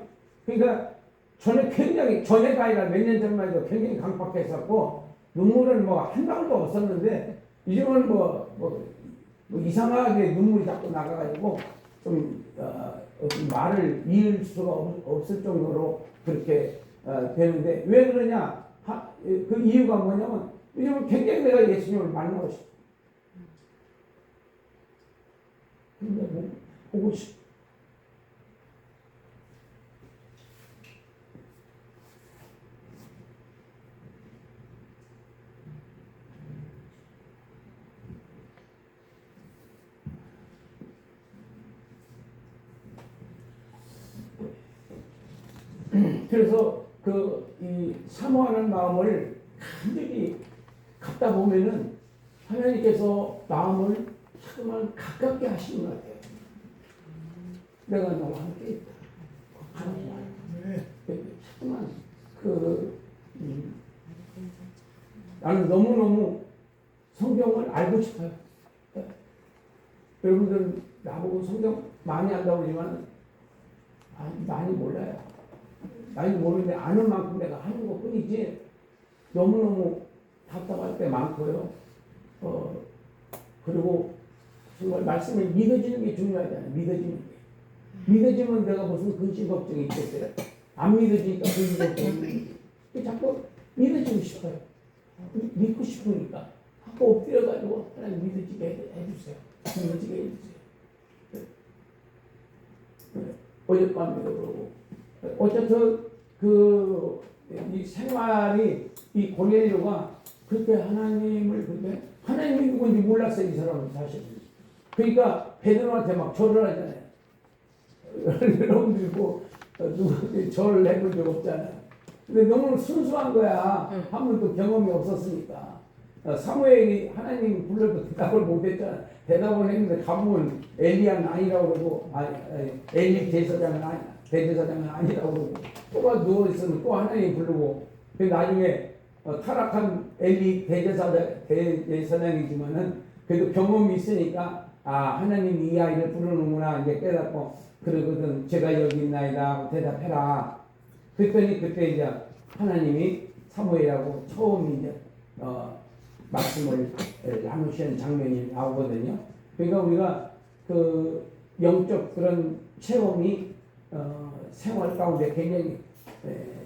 그러니까 전에가 아니라 몇 년 전만 해도 굉장히 강박했었고 눈물은 뭐 한 방울도 없었는데 이제는 뭐 이상하게 눈물이 자꾸 나가가지고 좀 말을 이을 수가 없을 정도로 그렇게 되는데 왜 그러냐? 그 이유가 뭐냐면 요즘은 굉장히 내가 예수님을 만나고 싶어. 근데 뭐 보고 싶어. 그래서 이 사모하는 마음을 간절히 갖다 보면은 하나님께서 마음을 자꾸만 가깝게 하시는 것 같아요. 내가 너와 함께 있다. 하나님 자꾸만 나는 너무너무 성경을 알고 싶어요. 여러분들 나보고 성경 많이 안다고 그러지만 많이 몰라요. 많이 모르는데 아는 만큼 내가 하는 것 뿐이지 너무너무 답답할 때 많고요. 그리고 정말 말씀을 믿어지는 게 중요하잖아요. 믿어지는 게. 믿어지면 내가 무슨 근심 걱정이 있겠어요? 안 믿어지니까 근심 걱정이 있는 거지. 자꾸 믿어지고 싶어요. 믿고 싶으니까. 자꾸 엎드려가지고 하나님 믿어지게 해주세요. 믿어지게 해주세요. 어젯밤에도 그러고. 어쨌든 이 생활이 이 고넬료가 그렇게 하나님을 그렇게 하나님이 누군지 몰랐어요. 이 사람은 사실. 그러니까 베드로한테 막 절을 하잖아요. 여러분들이 뭐 누구한테 절을 해본 적 없잖아요. 근데 너무 순수한 거야. 한 번도 경험이 없었으니까. 사무엘이 하나님 불러도 대답을 못했잖아. 대답을 했는데 가보면 엘리야는 아니라고 그러고, 엘리 대제사장은 아니라고 그러고, 또 누워있으면 또 하나님 부르고, 그 나중에 타락한 엘리 대제사장이지만은 그래도 경험이 있으니까 하나님이 이 아이를 부르는구나 이제 깨닫고 그러거든. 제가 여기 있나이다 대답해라. 그랬더니 그때 이제 하나님이 사무엘하고 처음 이제 말씀을 나누시는 장면이 나오거든요. 그러니까 우리가 그 영적 그런 체험이 생활 가운데 굉장히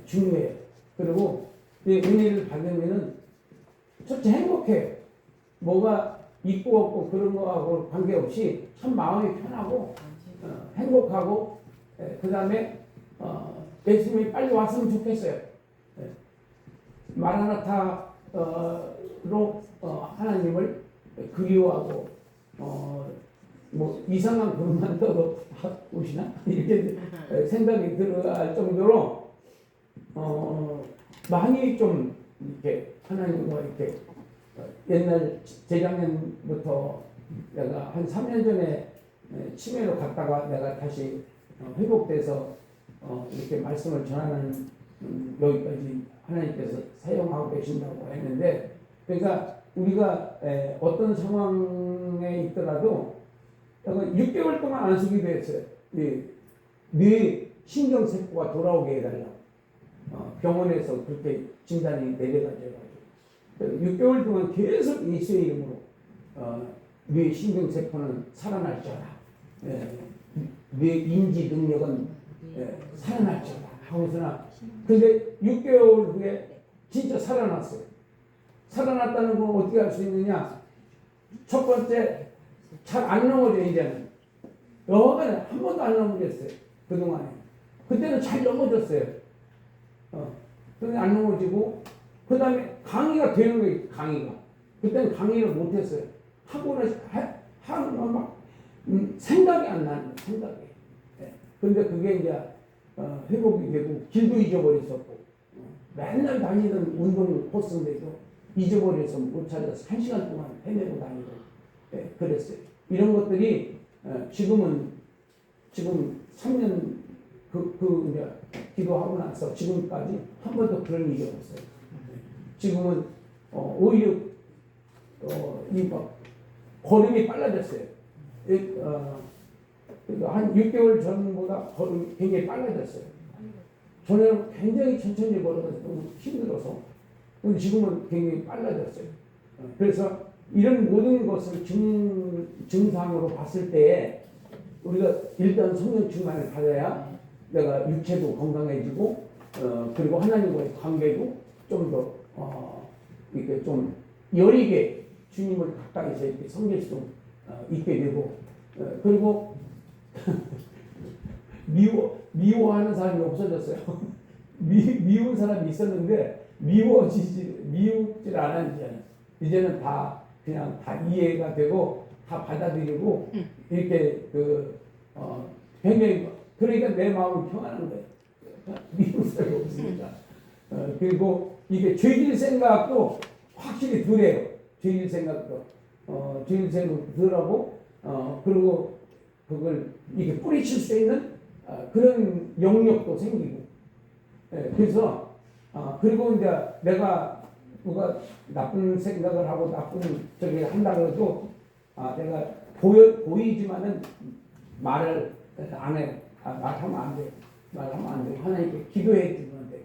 중요해요. 그리고 이 은혜를 받으면은 첫째 행복해요. 뭐가 있고 없고 그런 거하고 관계없이 참 마음이 편하고 행복하고 그 다음에 예수님이 빨리 왔으면 좋겠어요. 마라나타로 하나님을 그리워하고 뭐 이상한 그릇만 떠도 오시나 이렇게 생각이 들어갈 정도로 많이 좀 이렇게 하나님과 이렇게 옛날 재작년부터 내가 한 3년 전에 치매로 갔다가 내가 다시 회복돼서 이렇게 말씀을 전하는 여기까지 하나님께서 사용하고 계신다고 했는데, 그러니까 우리가 어떤 상황에 있더라도 6개월 동안 안수기도 했어요. 뇌 신경세포가 돌아오게 해달라고 병원에서 그렇게 진단이 내려가지고 6개월 동안 계속 예수의 이름으로 뇌 신경세포는 살아날지어다. 뇌 인지 능력은 살아날지어다. 하고서나 근데 6개월 후에 진짜 살아났어요. 살아났다는 건 어떻게 할 수 있느냐? 첫 번째 잘 안 넘어져. 이제는 여하간에 한 번도 안 넘어졌어요. 그동안에 그때는 잘 넘어졌어요. 근데 안 넘어지고 그 다음에 강의가 되는 거예요. 강의가 그때는 강의를 못했어요. 하고는 하면 막 생각이 안 나는 거예요. 생각이. 근데 그게 이제 회복이 되고 길도 잊어버렸었고 맨날 다니던 운동 코스인데도 잊어버려서 못 찾아서 1시간 동안 헤매고 다니고 그랬어요. 이런 것들이 지금 3년 이제 기도하고 나서 지금까지 한 번도 그런 일이 없어요. 지금은 오히려 막 걸음이 빨라졌어요. 한 6개월 전보다 걸음이 굉장히 빨라졌어요. 전에는 굉장히 천천히 걸어서 너무 힘들어서, 근데 지금은 굉장히 빨라졌어요. 그래서 이런 모든 것을 증상으로 봤을 때에 우리가 일단 성령 충만을 받아야 내가 육체도 건강해지고 그리고 하나님과의 관계도 좀 더 이렇게 좀 여리게 주님을 가까이서 이렇게 섬길 수 있게 되고 그리고 미워하는 사람이 없어졌어요. 미운 사람이 있었는데 미우질 않았지. 이제는 다 그냥 다 이해가 되고 다 받아들이고 이렇게 굉장히 그러니까 내 마음이 평안한 거예요. 미운 사람이 없으니까. 그리고 이게 죄질 생각도 확실히 덜해요. 죄질 생각도 덜하고 그리고 그걸 이렇게 뿌리칠 수 있는 그런 영역도 생기고. 그래서 그리고 이제 내가 누가 나쁜 생각을 하고 나쁜 저기 한다 그래도 내가 보이지만은 말을 안 해. 말하면 안 돼. 말하면 안 돼. 하나님께 기도해 주면 돼.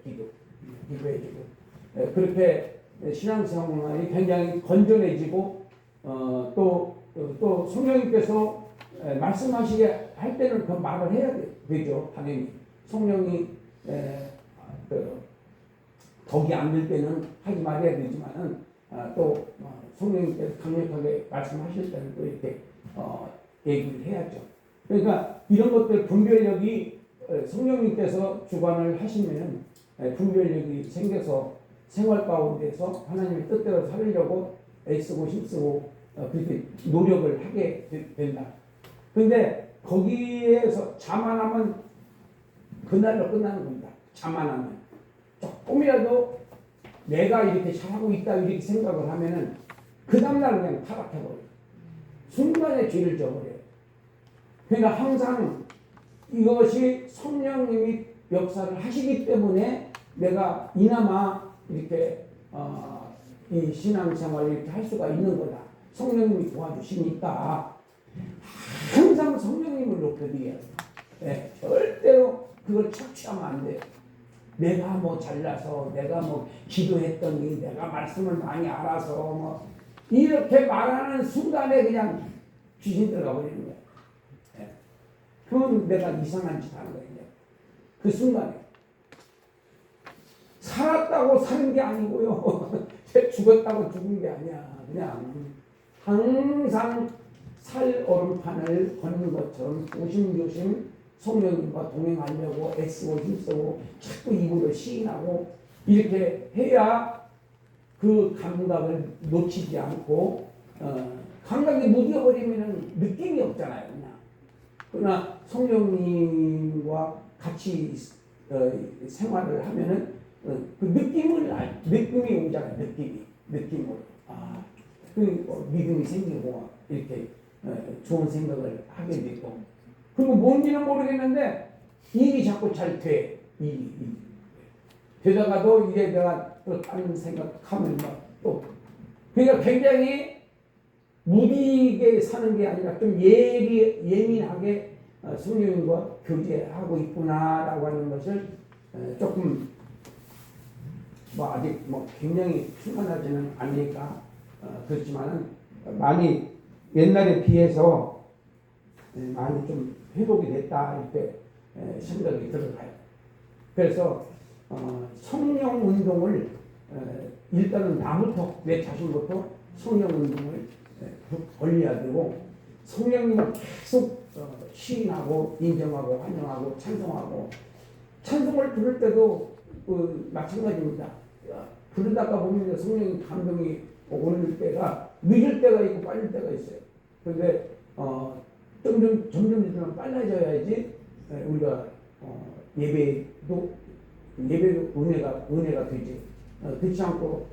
기도해 주고. 그렇게 신앙생활이 굉장히 건전해지고 또 또 성령님께서 말씀하시게 할 때는 그 말을 해야 되죠. 당연히 성령이 덕이 안 될 때는 하지 말아야 되지만은 또 성령님께서 강력하게 말씀하실 때는 또 이렇게 얘기를 해야죠. 그러니까 이런 것들 분별력이 성령님께서 주관을 하시면은 분별력이 생겨서 생활 가운데서 하나님의 뜻대로 살려고 애쓰고 힘쓰고 그렇게 노력을 하게 된다. 그런데 거기에서 자만하면 그날로 끝나는 겁니다. 자만하면 조금이라도 내가 이렇게 잘하고 있다 이렇게 생각을 하면은 그 다음날 그냥 타락해버려요. 순간에 죄를 져버려요. 그러니까 항상 이것이 성령님이 역사를 하시기 때문에 내가 이나마 이렇게 이 신앙생활을 이렇게 할 수가 있는 거다. 성령님이 도와주시니까 항상 성령님을 높여드려야 돼요. 네, 절대로 그걸 착취하면 안 돼요. 내가 뭐 잘나서 내가 뭐 기도했더니 내가 말씀을 많이 알아서 뭐 이렇게 말하는 순간에 그냥 귀신 들어가 버리는 거예요. 네. 그건 내가 이상한 짓 하는 거예요. 그 순간에 살았다고 사는 게 아니고요. 죽었다고 죽은 게 아니야. 그냥 항상 살 오름판을 걷는 것처럼 조심조심 성령님과 동행하려고 애쓰고 힘쓰고 자꾸 입으로 시인하고 이렇게 해야 그 감각을 놓치지 않고 감각이 무뎌버리면 느낌이 없잖아요. 그냥. 그러나 성령님과 같이 생활을 하면은 그 느낌이 오잖아요. 느낌으로. 믿음이 생기고 이렇게 좋은 생각을 하게 되고 그리고 뭔지는 모르겠는데 일이 자꾸 잘 돼. 일이. 되다가도 이제 내가 또 다른 생각하면 또 그러니까 굉장히 무디게 사는 게 아니라 좀 예민하게 성령님과 교제하고 있구나라고 하는 것을 조금 아직 굉장히 충만하지는 않으니까 그렇지만은 많이 옛날에 비해서 많이 좀 회복이 됐다 이렇게 생각이 들어가요. 그래서 성령 운동을 일단은 나부터 내 자신부터 성령 운동을 벌려야 되고 성령님을 계속 시인하고 인정하고 환영하고 찬송하고 찬송을 부를 때도 마찬가지입니다. 부르다가 보면 성령님 감동이 오를 때가 늦을 때가 있고 빨릴 때가 있어요. 그런데 점점 빨라져야지 우리가 예배도 은혜가 되지. 그렇지 않고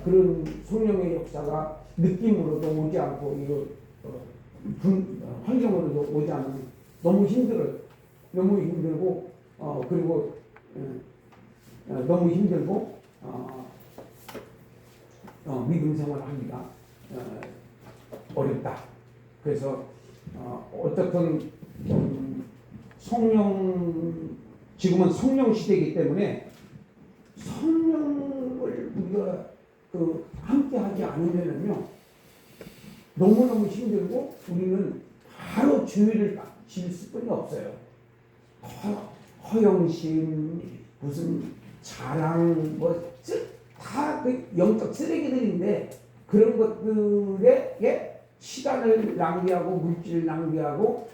그런 성령의 역사가 느낌으로도 오지 않고 이거 환경으로도 오지 않으면 너무 힘들어요. 너무 힘들고 그리고 너무 힘들고 믿음 생활하기가 어렵다. 그래서 어떻든 지금은 성령 시대이기 때문에 성령을 우리가 함께 하지 않으면은요 너무너무 힘들고 우리는 바로 죄를 지을 수뿐이 없어요. 허영심 무슨 자랑 다 그 영적 쓰레기들인데 그런 것들에 시간을 낭비하고 물질을 낭비하고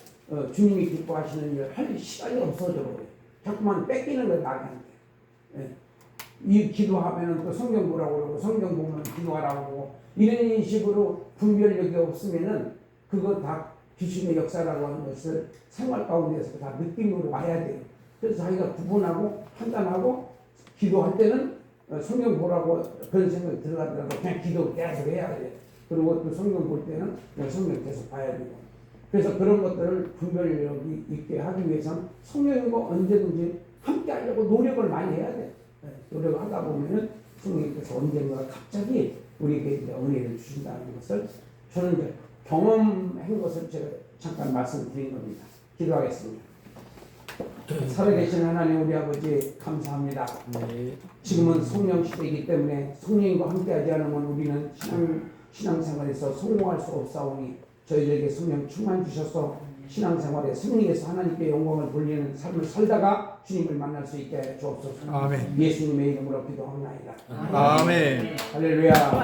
주님이 기뻐하시는 일을 할 시간이 없어져 버려요. 자꾸만 뺏기는 거예요. 나한테. 이 기도하면은 또 성경 보라고 그러고 성경 보면 기도하라고 그러고 이런 식으로 분별력이 없으면은 그거 다 귀신의 역사라고 하는 것을 생활 가운데서 다 느낌으로 와야 돼요. 그래서 자기가 구분하고 판단하고 기도할 때는 성경 보라고 그런 생각이 들어가더라도 그냥 기도 계속 해야 돼요. 그리고 또 성경 볼 때는 성경 계속 봐야 되고. 그래서 그런 것들을 분별력이 있게 하기 위해서는 성령과 언제든지 함께 하려고 노력을 많이 해야 돼요. 노력을 하다 보면은 성령께서 언젠가 갑자기 우리에게 이제 은혜를 주신다는 것을 저는 이제 경험한 것을 제가 잠깐 말씀드린 겁니다. 기도하겠습니다. 살아계신 하나님 우리 아버지 감사합니다.
네.
지금은 성령 시대이기 때문에 성령과 함께하지 않으면 우리는 신앙생활에서 성공할 수 없사오니 저희들에게 성령 충만 주셔서 신앙생활에 승리해서 하나님께 영광을 돌리는 삶을 살다가 주님을 만날 수 있게 주옵소서.
아멘.
예수님의 이름으로 기도하옵나이다.
아멘.
할렐루야.